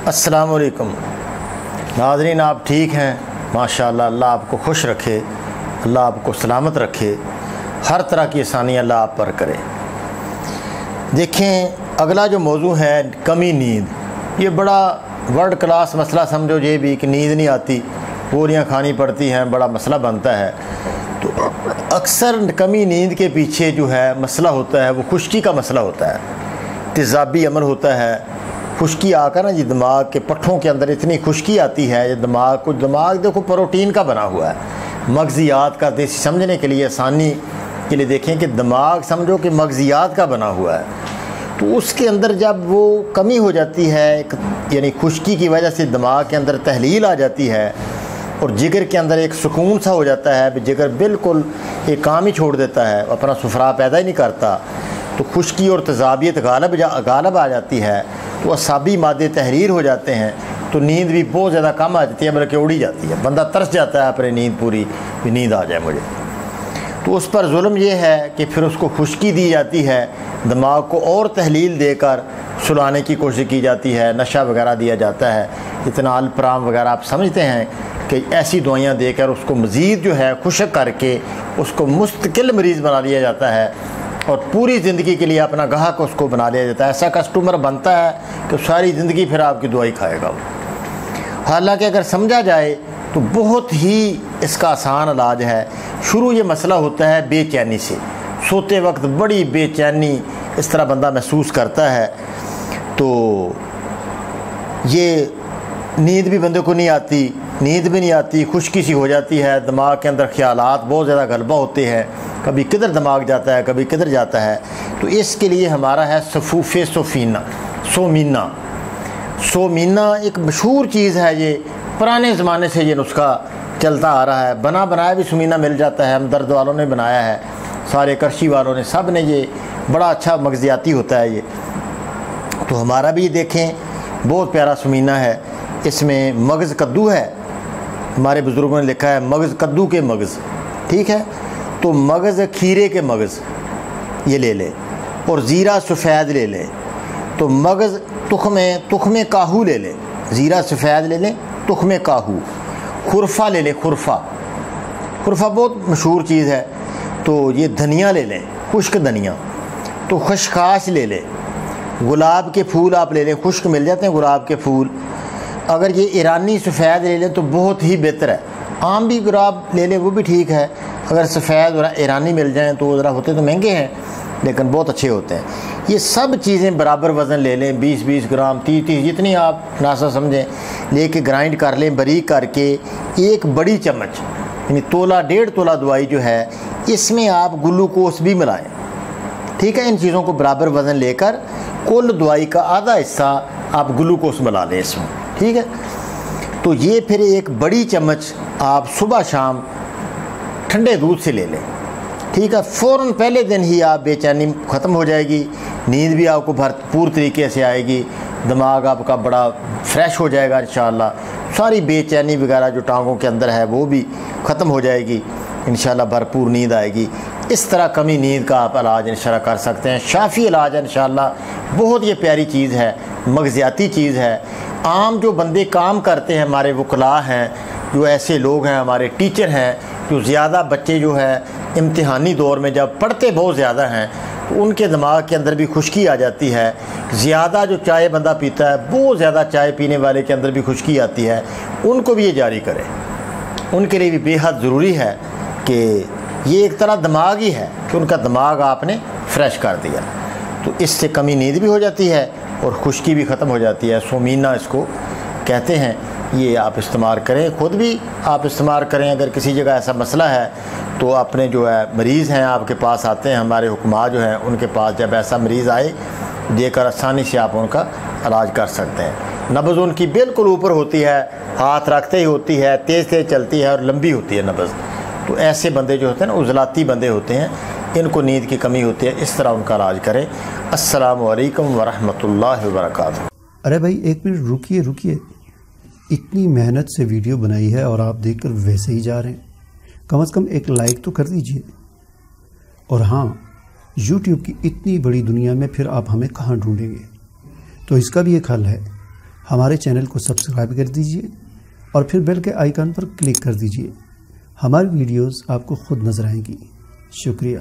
السلام علیکم ناظرین، آپ ٹھیک ہیں؟ ماشاءاللہ، اللہ آپ کو خوش رکھے، اللہ آپ کو سلامت رکھے، ہر طرح کی آسانی اللہ آپ پر کرے۔ دیکھیں، اگلا جو موضوع ہے کمی نیند، یہ بڑا ورلڈ کلاس مسئلہ سمجھو یہ بھی کہ نیند نہیں آتی، گولیاں کھانی پڑتی ہیں، بڑا مسئلہ بنتا ہے۔ تو اکثر کمی نیند کے پیچھے جو ہے مسئلہ ہوتا ہے وہ خشکی کا مسئلہ ہوتا ہے، تیزابی عمل ہوتا ہے۔ خشکی آ کر نا جی دماغ کے پٹھوں کے اندر اتنی خشکی آتی ہے، یہ دماغ دیکھو پروٹین کا بنا ہوا ہے، مغزیات کا، دیسی سمجھنے کے لیے آسانی کے لیے دیکھیں کہ دماغ سمجھو کہ مغزیات کا بنا ہوا ہے۔ تو اس کے اندر جب وہ کمی ہو جاتی ہے، یعنی خشکی کی وجہ سے دماغ کے اندر تحلیل آ جاتی ہے اور جگر کے اندر ایک سکون سا ہو جاتا ہے، جگر بالکل ایک کام ہی چھوڑ دیتا ہے، اپنا سفرا پیدا ہی نہیں کرتا، تو خشکی اور تیزابیت غالب آ جاتی ہے، تو اعصابی مادے تحریر ہو جاتے ہیں، تو نیند بھی بہت زیادہ کم آ جاتی ہے، بلکہ اڑی جاتی ہے، بندہ ترس جاتا ہے اپنی نیند پوری بھی نیند آ جائے مجھے۔ تو اس پر ظلم یہ ہے کہ پھر اس کو خشکی دی جاتی ہے، دماغ کو اور تحلیل دے کر سلانے کی کوشش کی جاتی ہے، نشہ وغیرہ دیا جاتا ہے، اتنا الپرام وغیرہ آپ سمجھتے ہیں کہ ایسی دوائیاں دے کر اس کو مزید جو ہے خشک کر کے اس کو مستقل مریض بنا لیا جاتا ہے، اور پوری زندگی کے لیے اپنا گاہک اس کو بنا لیا جاتا ہے۔ ایسا کسٹمر بنتا ہے کہ ساری زندگی پھر آپ کی دوائی کھائے گا وہ۔ حالانکہ اگر سمجھا جائے تو بہت ہی اس کا آسان علاج ہے۔ شروع یہ مسئلہ ہوتا ہے بے چینی سے، سوتے وقت بڑی بے چینی اس طرح بندہ محسوس کرتا ہے، تو یہ نیند بھی بندے کو نہیں آتی، نیند بھی نہیں آتی، خشکی سی ہو جاتی ہے، دماغ کے اندر خیالات بہت زیادہ غلبہ ہوتے ہیں، کبھی کدھر دماغ جاتا ہے کبھی کدھر جاتا ہے۔ تو اس کے لیے ہمارا ہے صفوف سومینہ ایک مشہور چیز ہے، یہ پرانے زمانے سے یہ نسخہ چلتا آ رہا ہے، بنایا بھی سومینہ مل جاتا ہے، ہمدرد والوں نے بنایا ہے، سارے کرشی والوں نے، سب نے، یہ بڑا اچھا مغزیاتی ہوتا ہے یہ۔ تو ہمارا بھی دیکھیں بہت پیارا سومینہ ہے، اس میں مغز کدو ہے، ہمارے بزرگوں نے لکھا ہے مغز کدو کے مغز، ٹھیک ہے، تو مغز کھیرے کے مغز یہ لے لیں، اور زیرہ سفید لے لیں، تو مغز تخم کاہو لے لیں، زیرہ سفید لے لیں، تخم کاہو، خرفہ لے لیں، خرفہ بہت مشہور چیز ہے، تو یہ دھنیا لے لیں، خشک دھنیا، تو خشخاش لے لیں، گلاب کے پھول آپ لے لیں، خشک مل جاتے ہیں گلاب کے پھول، اگر یہ ایرانی سفید لے لیں تو بہت ہی بہتر ہے، عام بھی گلاب لے لیں وہ بھی ٹھیک ہے، اگر سفید اور ایرانی مل جائیں تو ذرا ہوتے تو مہنگے ہیں لیکن بہت اچھے ہوتے ہیں۔ یہ سب چیزیں برابر وزن لے لیں، 20 گرام، 30 جتنی آپ ناسا سمجھیں، لے کے گرائنڈ کر لیں باریک کر کے، ایک بڑی چمچ یعنی تولہ 1.5 تولہ دوائی جو ہے اس میں آپ گلوکوز بھی ملائیں، ٹھیک ہے، ان چیزوں کو برابر وزن لے کر کل دوائی کا آدھا حصہ آپ گلوکوز ملا لیں اس میں، ٹھیک ہے، تو یہ پھر ایک بڑی چمچ آپ صبح شام ٹھنڈے دودھ سے لے لیں، ٹھیک ہے، فوراً پہلے دن ہی آپ بے چینی ختم ہو جائے گی، نیند بھی آپ کو بھرپور طریقے سے آئے گی، دماغ آپ کا بڑا فریش ہو جائے گا انشاءاللہ، ساری بے چینی وغیرہ جو ٹانگوں کے اندر ہے وہ بھی ختم ہو جائے گی انشاءاللہ، بھرپور نیند آئے گی۔ اس طرح کمی نیند کا آپ علاج انشاءاللہ کر سکتے ہیں، شافی علاج ہے انشاءاللہ، بہت یہ پیاری چیز ہے، مغزیاتی چیز ہے۔ عام جو بندے کام کرتے ہیں، ہمارے وکلاء ہیں، جو ایسے لوگ ہیں، ہمارے ٹیچر ہیں، جو زیادہ بچے جو ہے امتحانی دور میں جب پڑھتے بہت زیادہ ہیں تو ان کے دماغ کے اندر بھی خشکی آ جاتی ہے، زیادہ جو چائے بندہ پیتا ہے، بہت زیادہ چائے پینے والے کے اندر بھی خشکی آتی ہے، ان کو بھی یہ جاری کریں، ان کے لیے بھی بے حد ضروری ہے کہ یہ ایک طرح دماغ ہی ہے کہ ان کا دماغ آپ نے فریش کر دیا، تو اس سے کمی نیند بھی ہو جاتی ہے اور خشکی بھی ختم ہو جاتی ہے۔ سومینہ اس کو کہتے ہیں، یہ آپ استعمال کریں، خود بھی آپ استعمال کریں، اگر کسی جگہ ایسا مسئلہ ہے تو اپنے جو ہے مریض ہیں آپ کے پاس آتے ہیں، ہمارے حکماء جو ہیں ان کے پاس جب ایسا مریض آئے دے کر آسانی سے آپ ان کا علاج کر سکتے ہیں۔ نبض ان کی بالکل اوپر ہوتی ہے، ہاتھ رکھتے ہی ہوتی ہے، تیز چلتی ہے اور لمبی ہوتی ہے نبض، تو ایسے بندے جو ہوتے ہیں نا عضلاتی بندے ہوتے ہیں، ان کو نیند کی کمی ہوتی ہے، اس طرح ان کا علاج کریں۔ السلام علیکم ورحمۃ اللہ وبرکاتہ۔ ارے بھائی ایک منٹ رکیے، اتنی محنت سے ویڈیو بنائی ہے اور آپ دیکھ کر ویسے ہی جا رہے ہیں، کم از کم ایک لائک تو کر دیجئے۔ اور ہاں، یوٹیوب کی اتنی بڑی دنیا میں پھر آپ ہمیں کہاں ڈھونڈیں گے؟ تو اس کا بھی ایک حل ہے، ہمارے چینل کو سبسکرائب کر دیجئے اور پھر بیل کے آئیکن پر کلک کر دیجئے. ہماری ویڈیوز آپ کو خود نظر آئیں گی. شکریہ.